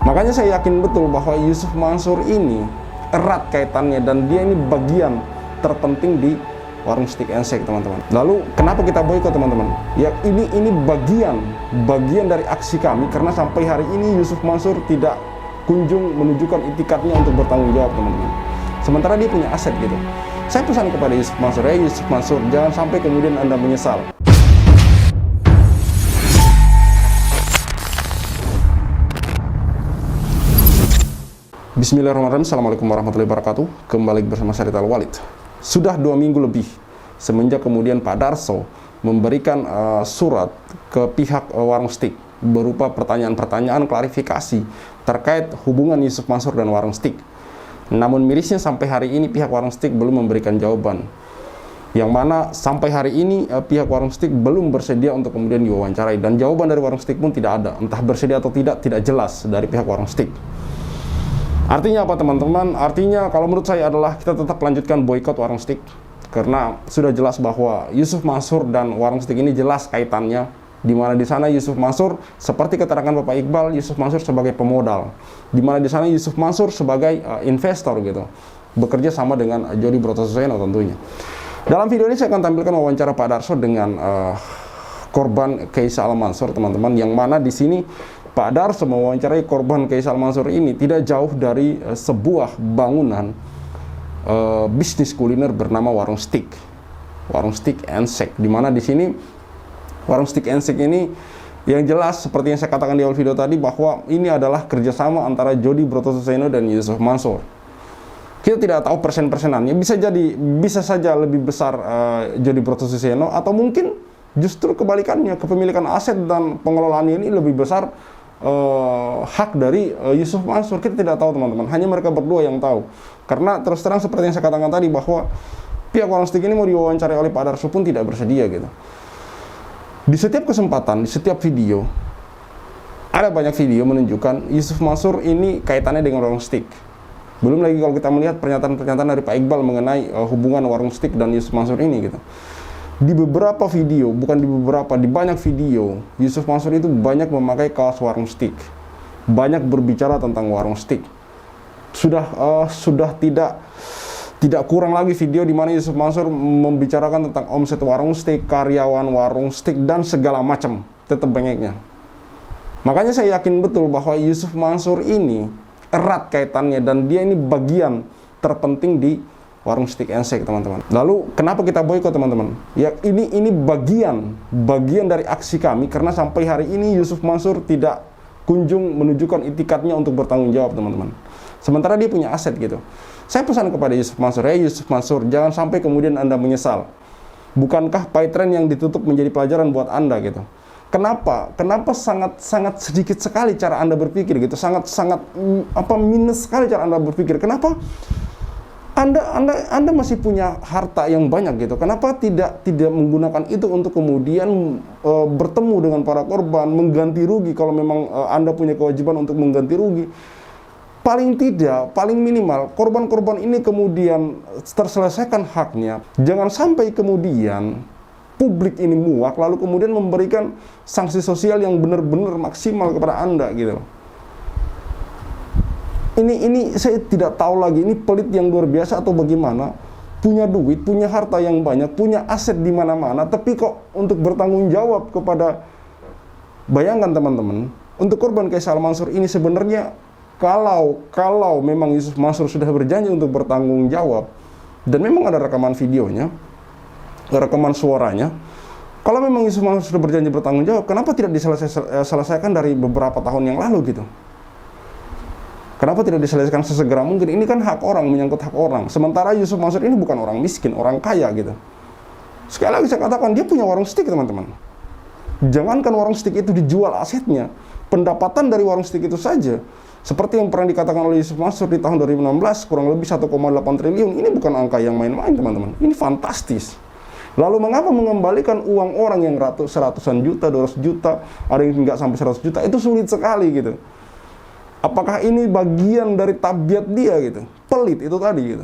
Makanya saya yakin betul bahwa Yusuf Mansur ini erat kaitannya dan dia ini bagian terpenting di warung steak and shake, teman-teman. Lalu kenapa kita boikot, teman-teman? Ya ini bagian dari aksi kami, karena sampai hari ini Yusuf Mansur tidak kunjung menunjukkan itikadnya untuk bertanggung jawab, teman-teman. Sementara dia punya aset gitu. Saya pesan kepada Yusuf Mansur, Yusuf Mansur, jangan sampai kemudian Anda menyesal. Bismillahirrahmanirrahim. Assalamualaikum warahmatullahi wabarakatuh. Kembali bersama saya Rital Walid. Sudah 2 minggu lebih semenjak kemudian Pak Darso memberikan surat ke pihak warung steak berupa pertanyaan-pertanyaan klarifikasi terkait hubungan Yusuf Mansur dan warung steak. Namun mirisnya sampai hari ini pihak warung steak belum memberikan jawaban. Yang mana sampai hari ini pihak warung steak belum bersedia untuk kemudian diwawancarai, dan jawaban dari warung steak pun tidak ada. Entah bersedia atau tidak jelas dari pihak warung steak. Artinya apa, teman-teman? Artinya kalau menurut saya adalah kita tetap lanjutkan boykot warung steak, karena sudah jelas bahwa Yusuf Mansur dan warung steak ini jelas kaitannya, di mana di sana Yusuf Mansur seperti keterangan Bapak Iqbal, Yusuf Mansur sebagai pemodal, di mana di sana Yusuf Mansur sebagai investor gitu, bekerja sama dengan Jody Brotoseno tentunya. Dalam video ini saya akan tampilkan wawancara Pak Darso dengan korban Kaisal Mansur, teman-teman, yang mana di sini Pak Darso mewawancarai korban Kaisal Mansur ini tidak jauh dari sebuah bangunan bisnis kuliner bernama warung steak and shake, di mana di sini warung steak and shake ini yang jelas seperti yang saya katakan di awal video tadi, bahwa ini adalah kerjasama antara Jody Brotoseno dan Yusuf Mansur. Kita tidak tahu persen-persenannya, bisa saja lebih besar Jody Brotoseno, atau mungkin justru kebalikannya, kepemilikan aset dan pengelolaannya ini lebih besar hak dari Yusuf Mansur. Kita tidak tahu, teman-teman, hanya mereka berdua yang tahu. Karena terus terang seperti yang saya katakan tadi, bahwa pihak warung steak ini mau diwawancarai oleh Pak Darso pun tidak bersedia gitu. Di setiap kesempatan, di setiap video, ada banyak video menunjukkan Yusuf Mansur ini kaitannya dengan warung steak. Belum lagi kalau kita melihat pernyataan-pernyataan dari Pak Iqbal mengenai hubungan warung steak dan Yusuf Mansur ini gitu. Di beberapa video, bukan di beberapa, di banyak video, Yusuf Mansur itu banyak memakai kaos warung steak, banyak berbicara tentang warung steak. Sudah tidak kurang lagi video di mana Yusuf Mansur membicarakan tentang omset warung steak, karyawan warung steak, dan segala macam, tetap banyaknya. Makanya saya yakin betul bahwa Yusuf Mansur ini erat kaitannya dan dia ini bagian terpenting di warung steak and shake, teman-teman. Lalu kenapa kita boykot, teman-teman? Ya ini bagian dari aksi kami, karena sampai hari ini Yusuf Mansur tidak kunjung menunjukkan itikadnya untuk bertanggung jawab, teman-teman. Sementara dia punya aset gitu. Saya pesan kepada Yusuf Mansur, Yusuf Mansur, jangan sampai kemudian Anda menyesal. Bukankah PayTrend yang ditutup menjadi pelajaran buat Anda gitu? Kenapa sangat sedikit sekali cara Anda berpikir gitu? Sangat minus sekali cara Anda berpikir. Kenapa Anda masih punya harta yang banyak gitu? Kenapa tidak menggunakan itu untuk kemudian bertemu dengan para korban, mengganti rugi kalau memang Anda punya kewajiban untuk mengganti rugi? Paling tidak, paling minimal, korban-korban ini kemudian terselesaikan haknya. Jangan sampai kemudian publik ini muak, lalu kemudian memberikan sanksi sosial yang benar-benar maksimal kepada Anda gitu. Ini saya tidak tahu lagi, ini pelit yang luar biasa atau bagaimana. Punya duit, punya harta yang banyak, punya aset di mana-mana, tapi kok untuk bertanggung jawab kepada, bayangkan teman-teman, untuk korban Kaisal Mansur ini sebenarnya kalau memang Yusuf Mansur sudah berjanji untuk bertanggung jawab, dan memang ada rekaman videonya, rekaman suaranya, kalau memang Yusuf Mansur sudah berjanji bertanggung jawab, kenapa tidak diselesaikan dari beberapa tahun yang lalu gitu? Kenapa tidak diselesaikan sesegera mungkin? Ini kan hak orang, menyangkut hak orang. Sementara Yusuf Mansur ini bukan orang miskin, orang kaya gitu. Sekali lagi saya katakan, dia punya warung steak, teman-teman. Jangankan warung steak itu dijual asetnya, pendapatan dari warung steak itu saja, seperti yang pernah dikatakan oleh Yusuf Mansur di tahun 2016, kurang lebih 1,8 triliun. Ini bukan angka yang main-main, teman-teman. Ini fantastis. Lalu mengapa mengembalikan uang orang yang seratusan juta, 200 juta, ada yang nggak sampai 100 juta, itu sulit sekali gitu. Apakah ini bagian dari tabiat dia gitu? Pelit itu tadi gitu.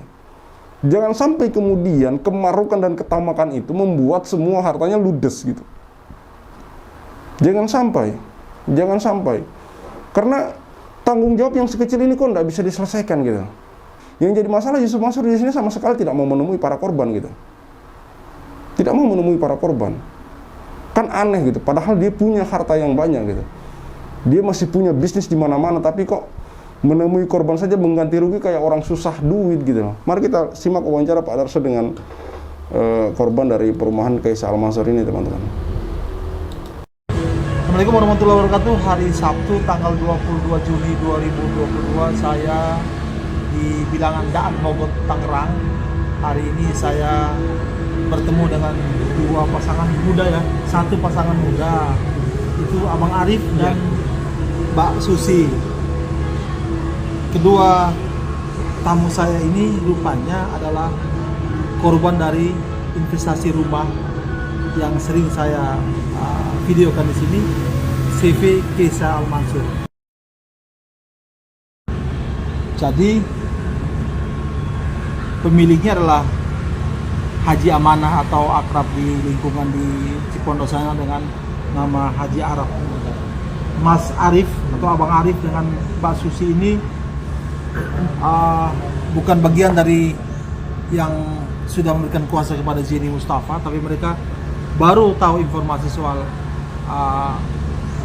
Jangan sampai kemudian kemarukan dan ketamakan itu membuat semua hartanya ludes gitu. Jangan sampai. Karena tanggung jawab yang sekecil ini kok nggak bisa diselesaikan gitu. Yang jadi masalah Yusuf Mansur di sini sama sekali tidak mau menemui para korban gitu. Tidak mau menemui para korban. Kan aneh gitu, padahal dia punya harta yang banyak gitu. Dia masih punya bisnis di mana-mana, tapi kok menemui korban saja mengganti rugi kayak orang susah duit gitu loh. Mari kita simak wawancara Pak Darso dengan korban dari perumahan Kaisa Al Mansur ini, teman-teman. Assalamualaikum warahmatullahi wabarakatuh. Hari Sabtu tanggal 22 Juni 2022 saya di bilangan Daan Mogot, Tangerang. Hari ini saya bertemu dengan dua pasangan muda ya. Satu pasangan muda itu Abang Arif dan Mbak Susi. Kedua tamu saya ini rupanya adalah korban dari investasi rumah yang sering saya videokan di sini, CV Kaisa Al Mansur. Jadi pemiliknya adalah Haji Amanah atau akrab di lingkungan di Cipondo sana dengan nama Haji Arab. Mas Arif atau Abang Arif dengan Mbak Susi ini bukan bagian dari yang sudah memberikan kuasa kepada Zeni Mustafa, tapi mereka baru tahu informasi soal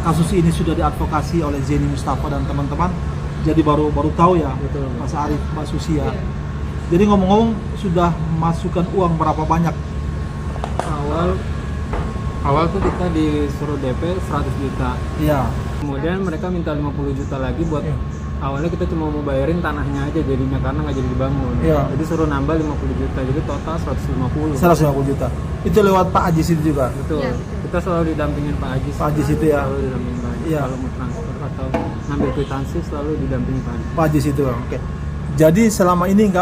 kasus ini sudah diadvokasi oleh Zeni Mustafa dan teman-teman. Jadi baru tahu ya. Betul. Mas Arif, Mbak Susi ya. Jadi ngomong-ngomong sudah masukkan uang berapa banyak? Awal tuh kita disuruh DP 100 juta. Iya. Kemudian mereka minta 50 juta lagi buat awalnya kita cuma mau bayarin tanahnya aja jadinya karena nggak jadi dibangun. Iya. Jadi suruh nambah 50 juta. Jadi total 150. 150 juta. Itu lewat Pak Ajis itu juga. Betul. Ya. Kita selalu didampingin Pak Ajis. Pak Ajis itu ya. Selalu didampingin Pak Ajis. Iya. Kalau mau transfer atau ngambil kwitansi selalu didampingin Pak Ajis. Pak Ajis itu. Oke. Jadi selama ini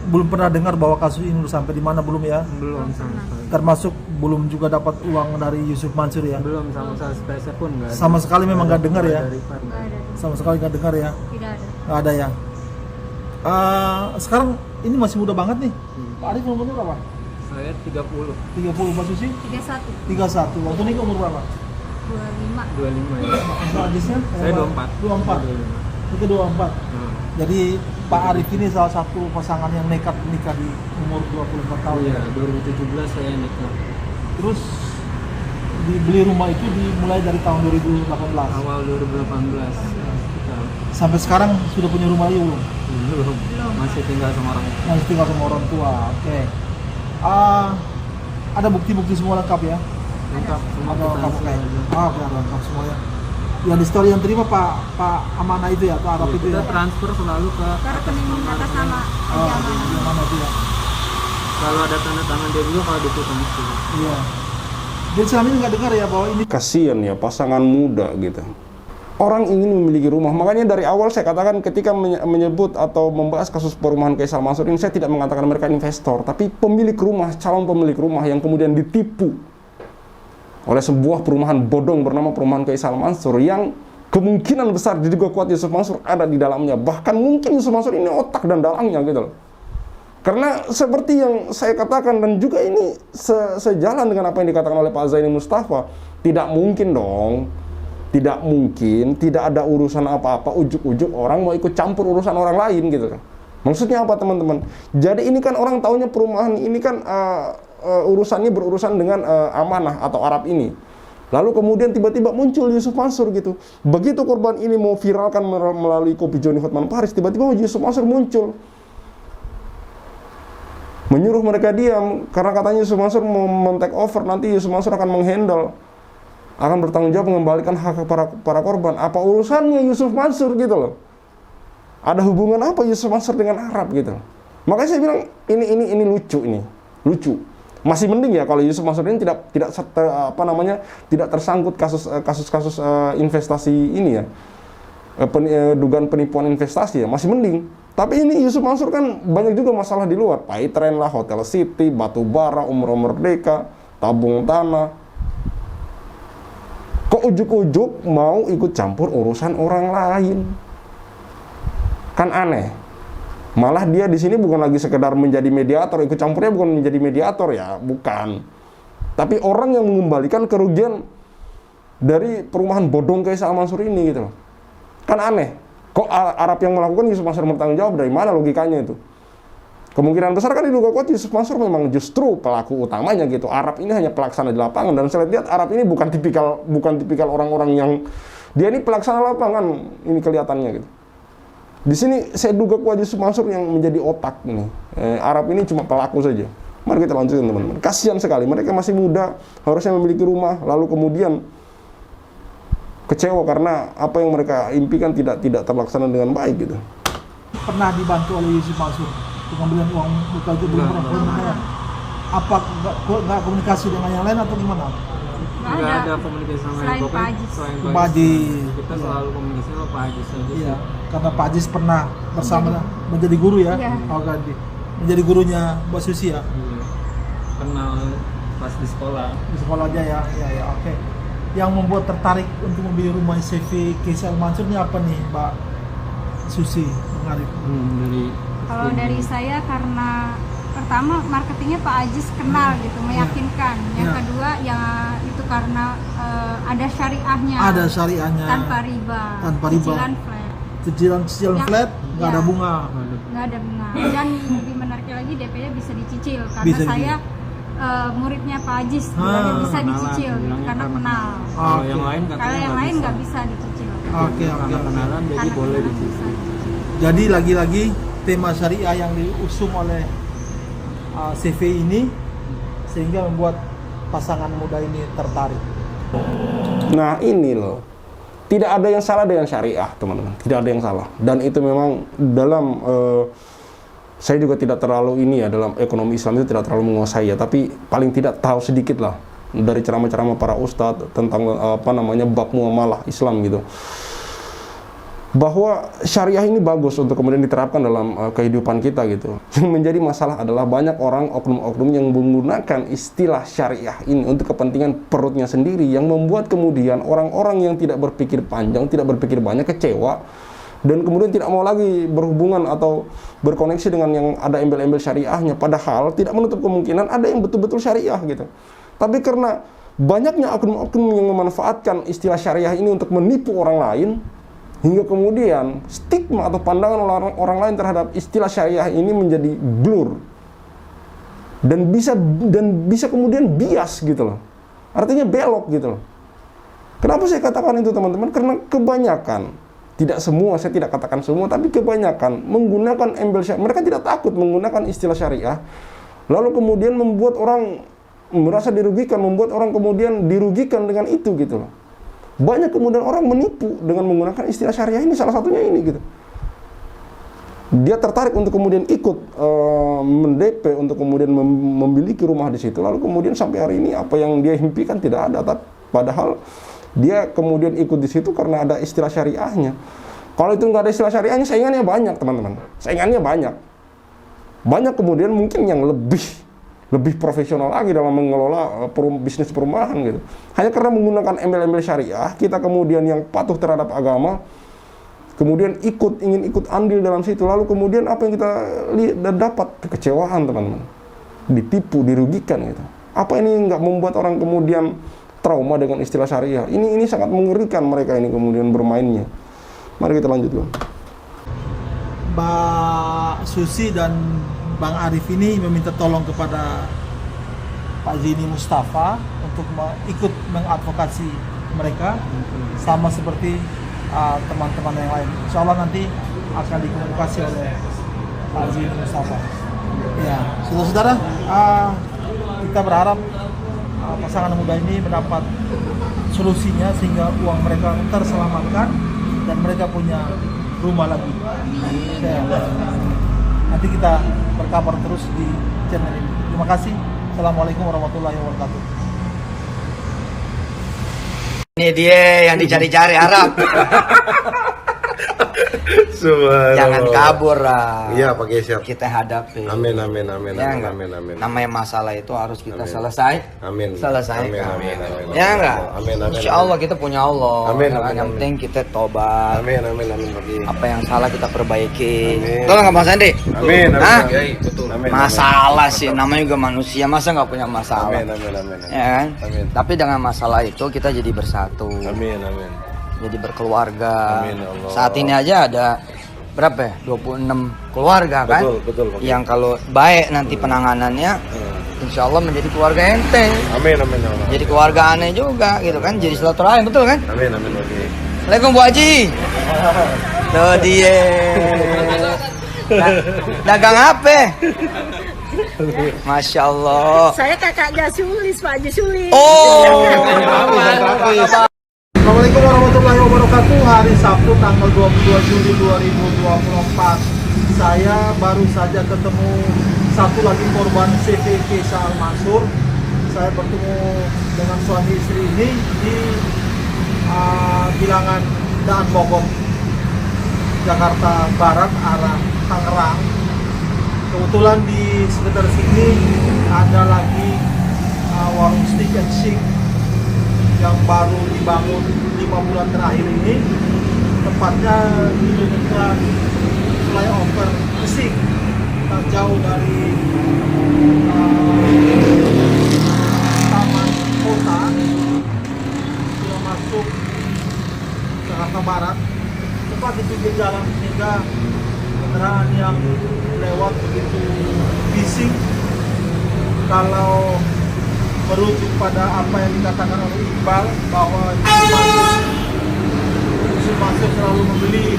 belum pernah dengar bahwa kasus ini sampai di mana, belum ya? Belum sama sekali. Termasuk belum juga dapat uang dari Yusuf Mansur ya? Belum sama sekali, sepeser pun nggak ada. Sama sekali memang nggak dengar ya? Sama sekali nggak dengar ya? Tidak ada. Nggak ada ya? Sekarang ini masih muda banget nih. Pak Arif umurnya berapa? Saya 30. 30, Mbak Susi? 31. 31. Waktu ini umur berapa? 25. 25 ya. Mbak Ajisnya? Saya 24. 24. Itu 24. Jadi Pak Arif ini salah satu pasangan yang nekat menikah di umur 24 tahun. Iya, 2017 saya nikah. Terus dibeli rumah itu dimulai dari tahun 2018. Awal 2018. Sampai sekarang sudah punya rumah lagi belum? Belum. Masih tinggal sama orang. Masih tinggal sama orang tua. Oke. Ada bukti-bukti semua lengkap ya? Lengkap semua. Ada lengkap kayak. Oke, lengkap semuanya. Yang di story yang terima Pak Amanah itu ya, Pak Arab itu kita ya? transfer selalu ke Rekening atas nama yang mana itu ya? Kalau ada tanda tangan dia juga kalau dikwitansi. Iya. Jadi selama ini nggak dengar ya bahwa ini Kasian ya pasangan muda gitu. Orang ingin memiliki rumah. Makanya dari awal saya katakan ketika menyebut atau membahas kasus perumahan Kaisa Al Mansur ini, saya tidak mengatakan mereka investor, tapi pemilik rumah, calon pemilik rumah yang kemudian ditipu oleh sebuah perumahan bodong bernama perumahan Kaisa Al Mansur yang kemungkinan besar diduga kuat Yusuf Mansur ada di dalamnya. Bahkan mungkin Yusuf Mansur ini otak dan dalangnya gitu loh. Karena seperti yang saya katakan dan juga ini sejalan dengan apa yang dikatakan oleh Pak Zaini Mustafa, tidak mungkin dong. Tidak mungkin, tidak ada urusan apa-apa, ujuk-ujuk orang mau ikut campur urusan orang lain gitu kan. Maksudnya apa teman-teman? Jadi ini kan orang taunya perumahan ini kan urusannya berurusan dengan Amanah atau Arab ini. Lalu kemudian tiba-tiba muncul Yusuf Mansur gitu. Begitu korban ini mau viralkan melalui kopi Johnny Hotman Paris, tiba-tiba Yusuf Mansur muncul. Menyuruh mereka diam karena katanya Yusuf Mansur mau men-take over, nanti Yusuf Mansur akan menghandle, akan bertanggung jawab mengembalikan hak para korban. Apa urusannya Yusuf Mansur gitu loh? Ada hubungan apa Yusuf Mansur dengan Arab gitu? Makanya saya bilang ini lucu ini. Lucu. Masih mending ya kalau Yusuf Mansur ini tidak tersangkut kasus investasi ini ya. Dugaan penipuan investasi ya, masih mending. Tapi ini Yusuf Mansur kan banyak juga masalah di luar. Paytren lah, Hotel City, batu bara, Umroh Merdeka, tabung tanah. Kok ujuk-ujuk mau ikut campur urusan orang lain? Kan aneh. Malah dia di sini bukan lagi sekedar menjadi mediator, ikut campurnya bukan menjadi mediator ya, bukan. Tapi orang yang mengembalikan kerugian dari perumahan bodong Kaisa Al Mansur ini gitu loh. Kan aneh. Kok Arab yang melakukan, Yusuf Mansur bertanggung jawab? Dari mana logikanya itu? Kemungkinan besar kan diduga kuat Yusuf Mansur memang justru pelaku utamanya gitu. Arab ini hanya pelaksana di lapangan, dan saya lihat Arab ini bukan tipikal orang-orang yang dia ini pelaksana lapangan, ini kelihatannya gitu. Di sini saya duga kuat Yusuf Mansur yang menjadi otak ini. Arab ini cuma pelaku saja. Mari kita lanjutkan teman-teman. Kasihan sekali, mereka masih muda, harusnya memiliki rumah, lalu kemudian kecewa karena apa yang mereka impikan tidak terlaksana dengan baik gitu. Pernah dibantu oleh Yusuf Mansur pembelian uang muka itu belum pernah. Apa nggak komunikasi dengan yang lain atau gimana? Nggak ada komunikasi sama Selain yang Pak Ajis. Pak Ajis. Kita selalu komunikasi sama Pak Ajis aja. Iya, karena Pak Ajis pernah bersama menjadi guru ya. Iya. Oh, ganti. Menjadi gurunya Mbak Susi ya. Iya. Kenal pas di sekolah. Di sekolah aja ya. Ya, oke. Yang membuat tertarik untuk membeli rumah CV Kaisal Mansur ini apa nih, Mbak Susi? Mengarif. Kalau dari saya karena pertama marketingnya Pak Ajis kenal gitu, meyakinkan. Yang Ya. kedua ya itu karena ada syariahnya. Ada syariahnya. Tanpa riba. Tanpa riba. Cicilan flat. Cicilan Yang- flat, nggak ya. ada bunga. Nggak ada bunga. Dan lebih menariknya lagi DP-nya bisa dicicil karena Bisa saya muridnya Pak Ajis, Ah, jadi bisa kenalan, dicicil bilangnya karena karena kenal. Kalau Oke. yang lain katanya Kalau yang lain nggak bisa dicicil. Oke. Karena kenalan jadi Karena boleh kenalan dicicil. bisa dicicil. Jadi lagi-lagi tema syariah yang diusung oleh CV ini sehingga membuat pasangan muda ini tertarik. Nah ini loh, tidak ada yang salah dengan syariah teman-teman, tidak ada yang salah. Dan itu memang dalam saya juga tidak terlalu ini ya, dalam ekonomi Islam itu tidak terlalu menguasai ya, tapi paling tidak tahu sedikit lah dari ceramah-ceramah para ustadz tentang bab muamalah Islam gitu, bahwa syariah ini bagus untuk kemudian diterapkan dalam kehidupan kita gitu. Yang menjadi masalah adalah banyak orang, oknum-oknum yang menggunakan istilah syariah ini untuk kepentingan perutnya sendiri, yang membuat kemudian orang-orang yang tidak berpikir panjang, tidak berpikir banyak, kecewa, dan kemudian tidak mau lagi berhubungan atau berkoneksi dengan yang ada embel-embel syariahnya, padahal tidak menutup kemungkinan ada yang betul-betul syariah gitu. Tapi karena banyaknya oknum-oknum yang memanfaatkan istilah syariah ini untuk menipu orang lain, hingga kemudian stigma atau pandangan orang lain terhadap istilah syariah ini menjadi blur dan bisa kemudian bias gitu loh. Artinya belok gitu loh. Kenapa saya katakan itu teman-teman? Karena kebanyakan, tidak semua, saya tidak katakan semua, tapi kebanyakan menggunakan embel syariah. Mereka tidak takut menggunakan istilah syariah, lalu kemudian membuat orang merasa dirugikan, membuat orang kemudian dirugikan dengan itu gitu loh. Banyak kemudian orang menipu dengan menggunakan istilah syariah ini, salah satunya ini gitu. Dia tertarik untuk kemudian ikut mendp untuk kemudian memiliki rumah di situ, lalu kemudian sampai hari ini apa yang dia impikan tidak ada, padahal dia kemudian ikut di situ karena ada istilah syariahnya. Kalau itu nggak ada istilah syariahnya, saingannya banyak teman-teman. Saingannya banyak. Banyak kemudian mungkin yang lebih profesional lagi dalam mengelola bisnis perumahan gitu. Hanya karena menggunakan embel-embel syariah, kita kemudian yang patuh terhadap agama, kemudian ingin ikut andil dalam situ, lalu kemudian apa yang kita lihat dan dapat kekecewaan teman-teman, ditipu, dirugikan gitu. Apa ini nggak membuat orang kemudian trauma dengan istilah syariah? Ini sangat mengerikan mereka ini kemudian bermainnya. Mari kita lanjutkan. Mbak Susi dan Bang Arif ini meminta tolong kepada Pak Zini Mustafa untuk ikut mengadvokasi mereka sama seperti teman-teman yang lain. Insya Allah nanti akan dikomunikasi oleh Pak Zini Mustafa. Ya, saudara-saudara, kita berharap pasangan muda ini mendapat solusinya sehingga uang mereka terselamatkan dan mereka punya rumah lagi. Ya. Nanti kita berkabar terus di channel ini. Terima kasih. Assalamualaikum warahmatullahi wabarakatuh. Ini dia yang dicari-cari Arab. Jangan kabur lah. Iya, Pak Geser. Kita hadapi. Amin. Ya enggak? Namanya masalah itu harus kita selesai. Amin. Selesaikan. Amin. Ya enggak? Amin. Insya Allah kita punya Allah. Amin. Yang penting kita tobat. Amin, Pak Geser. Apa yang salah kita perbaiki. Amin. Betul nggak Bang Sandi? Amin. Hah? Betul. Amin. Masalah sih, namanya juga manusia, masa nggak punya masalah? Amin. Ya kan? Amin. Tapi dengan masalah itu kita jadi bersatu. Amin. jadi berkeluarga. Amin, ya Allah. Saat ini aja ada berapa ya? 26 keluarga kan? Betul. Yang kalau baik nanti penanganannya, insya Allah menjadi keluarga ente. Amin ya Allah. Jadi keluarga aneh juga gitu kan? Jadi silaturahim, betul kan? Amin oke. Assalamualaikum Bu Haji. Tuh dia. Dagang apa? Masya Allah. Saya kakaknya Sulis, Pak Haji Sulis. Oh. Assalamualaikum warahmatullahi wabarakatuh. Hari Sabtu tanggal 22 Juli 2024. Saya baru saja ketemu satu lagi korban CVK Al Mansur. Saya bertemu dengan suami istri ini di bilangan Daan Mogot, Jakarta Barat, arah Tangerang. Kebetulan di sekitar sini ada lagi warung Stick and Shake yang baru dibangun 5 bulan terakhir ini, tepatnya di dekat flyover Gresik, tak jauh dari Taman Kota. Sudah masuk Jakarta Barat, tepat di pinggir jalan, sehingga kendaraan yang lewat begitu bising. Kalau merujuk pada apa yang dikatakan oleh Iqbal, bahwa Yusuf Mansur selalu membeli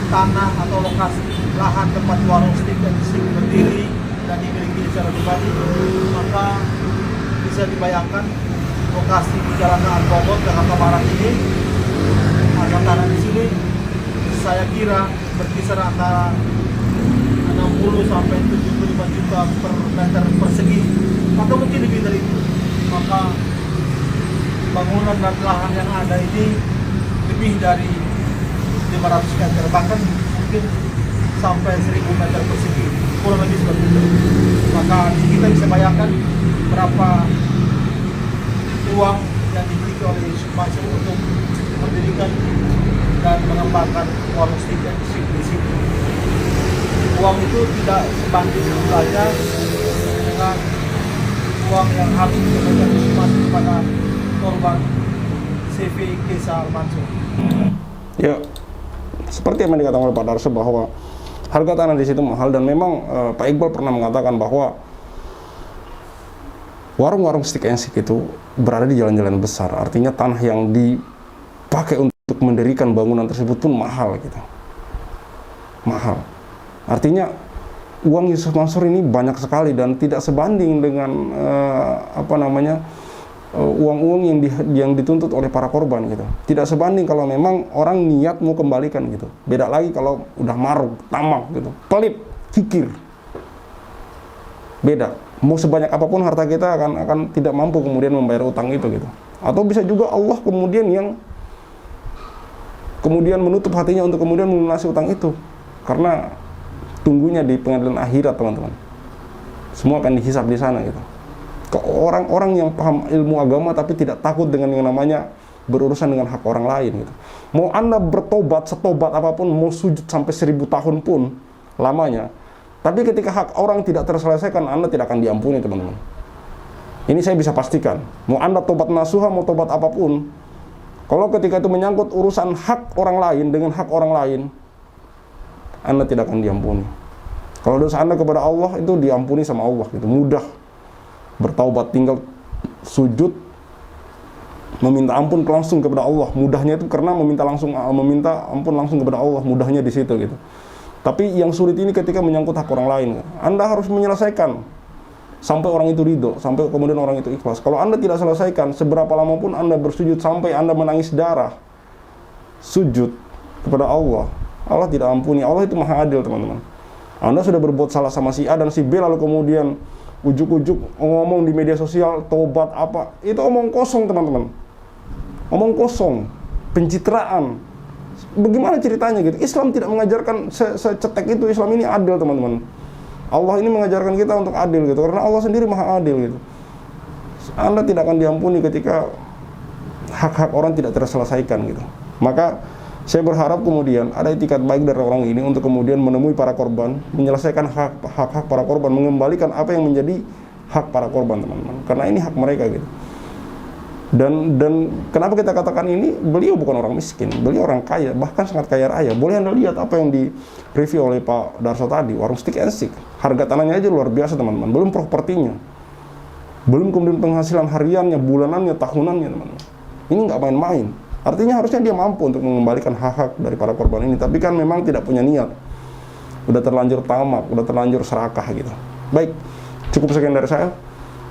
tanah atau lokasi lahan tempat warung Stick and Shake berdiri dan dimiliki secara pribadi, maka bisa dibayangkan lokasi di Jalan Daan Mogot, Jakarta Barat ini, harga tanah di sini saya kira berkisar antara 60 sampai 75 juta per meter persegi, atau mungkin lebih dari itu. Maka bangunan dan lahan yang ada ini lebih dari 500 meter, bahkan mungkin sampai 1000 meter persegi, kurang lebih seperti itu. Maka kita bisa bayangkan berapa uang yang dimiliki oleh Yusuf Mansur untuk mendirikan dan mengembangkan warung Stick and Shake di sini. Uang itu tidak sebanding saja dengan uang yang harus diberikan Yusuf Mansur kepada korban CVK Al Mansur. Ya, seperti yang dikatakan oleh Pak Darso bahwa harga tanah di situ mahal, dan memang Pak Iqbal pernah mengatakan bahwa warung-warung Stick and Shake itu berada di jalan-jalan besar, artinya tanah yang dipakai untuk mendirikan bangunan tersebut pun mahal gitu. Mahal. Artinya uang Yusuf Mansur ini banyak sekali dan tidak sebanding dengan uang-uang yang dituntut oleh para korban gitu. Tidak sebanding kalau memang orang niat mau kembalikan gitu. Beda lagi kalau udah maruk, tamak gitu, pelit, kikir. Beda. Mau sebanyak apapun harta kita akan tidak mampu kemudian membayar utang itu gitu. Atau bisa juga Allah kemudian menutup hatinya untuk kemudian melunasi utang itu. Karena tunggunya di pengadilan akhirat, teman-teman. Semua akan dihisab di sana gitu. Ke orang-orang yang paham ilmu agama tapi tidak takut dengan yang namanya berurusan dengan hak orang lain gitu. Mau Anda bertobat setobat apapun, mau sujud sampai 1000 tahun pun lamanya, tapi ketika hak orang tidak terselesaikan, Anda tidak akan diampuni, teman-teman. Ini saya bisa pastikan. Mau Anda tobat nasuha, mau tobat apapun, kalau ketika itu menyangkut urusan hak orang lain dengan hak orang lain, Anda tidak akan diampuni. Kalau dosa Anda kepada Allah itu diampuni sama Allah gitu, mudah. Bertaubat, tinggal sujud, meminta ampun langsung kepada Allah. Mudahnya itu karena meminta ampun langsung kepada Allah, mudahnya di situ gitu. Tapi yang sulit ini ketika menyangkut hak orang lain. Anda harus menyelesaikan sampai orang itu ridho, sampai kemudian orang itu ikhlas. Kalau Anda tidak selesaikan, seberapa lama pun Anda bersujud sampai Anda menangis darah, sujud kepada Allah, Allah tidak ampuni. Allah itu maha adil, teman-teman. Anda sudah berbuat salah sama si A dan si B, lalu kemudian ujuk-ujuk ngomong di media sosial, tobat apa, itu omong kosong, teman-teman. Omong kosong, pencitraan. Bagaimana ceritanya gitu? Islam tidak mengajarkan secetek itu. Islam ini adil, teman-teman. Allah ini mengajarkan kita untuk adil gitu, karena Allah sendiri maha adil gitu. Anda tidak akan diampuni ketika hak-hak orang tidak terselesaikan gitu. Maka saya berharap kemudian ada itikat baik dari orang ini untuk kemudian menemui para korban, menyelesaikan hak-hak para korban, mengembalikan apa yang menjadi hak para korban, teman-teman. Karena ini hak mereka gitu. Dan kenapa kita katakan ini? Beliau bukan orang miskin, beliau orang kaya, bahkan sangat kaya raya. Boleh Anda lihat apa yang di-review oleh Pak Darso tadi, warung Stick and Stick. Harga tanahnya aja luar biasa teman-teman, belum propertinya. Belum kemudian penghasilan hariannya, bulanannya, tahunannya teman-teman. Ini nggak main-main. Artinya harusnya dia mampu untuk mengembalikan hak-hak dari para korban ini. Tapi kan memang tidak punya niat. Udah terlanjur tamak, udah terlanjur serakah gitu. Baik, cukup sekian dari saya.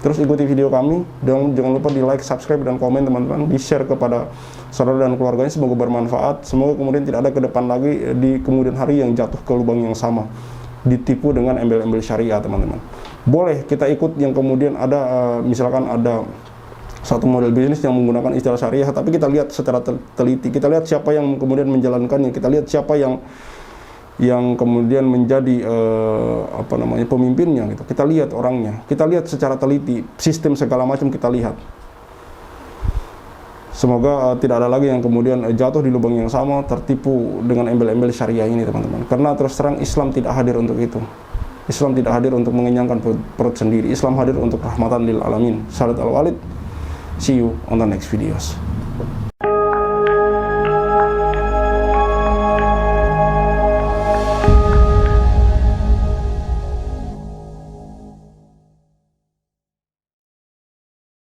Terus ikuti video kami, dan jangan lupa di like, subscribe, dan komen teman-teman, di share kepada saudara dan keluarganya, semoga bermanfaat, semoga kemudian tidak ada ke depan lagi di kemudian hari yang jatuh ke lubang yang sama, ditipu dengan embel-embel syariah teman-teman. Boleh kita ikut yang kemudian ada, misalkan ada satu model bisnis yang menggunakan istilah syariah, tapi kita lihat secara teliti, kita lihat siapa yang kemudian menjalankannya, kita lihat siapa yang kemudian menjadi pemimpinnya gitu. Kita lihat orangnya, kita lihat secara teliti, sistem segala macam kita lihat. Semoga tidak ada lagi yang kemudian jatuh di lubang yang sama, tertipu dengan embel-embel syariah ini teman-teman. Karena terus terang Islam tidak hadir untuk itu. Islam tidak hadir untuk mengenyangkan perut sendiri. Islam hadir untuk rahmatan lil alamin. Khalid Al Walid. See you on the next videos.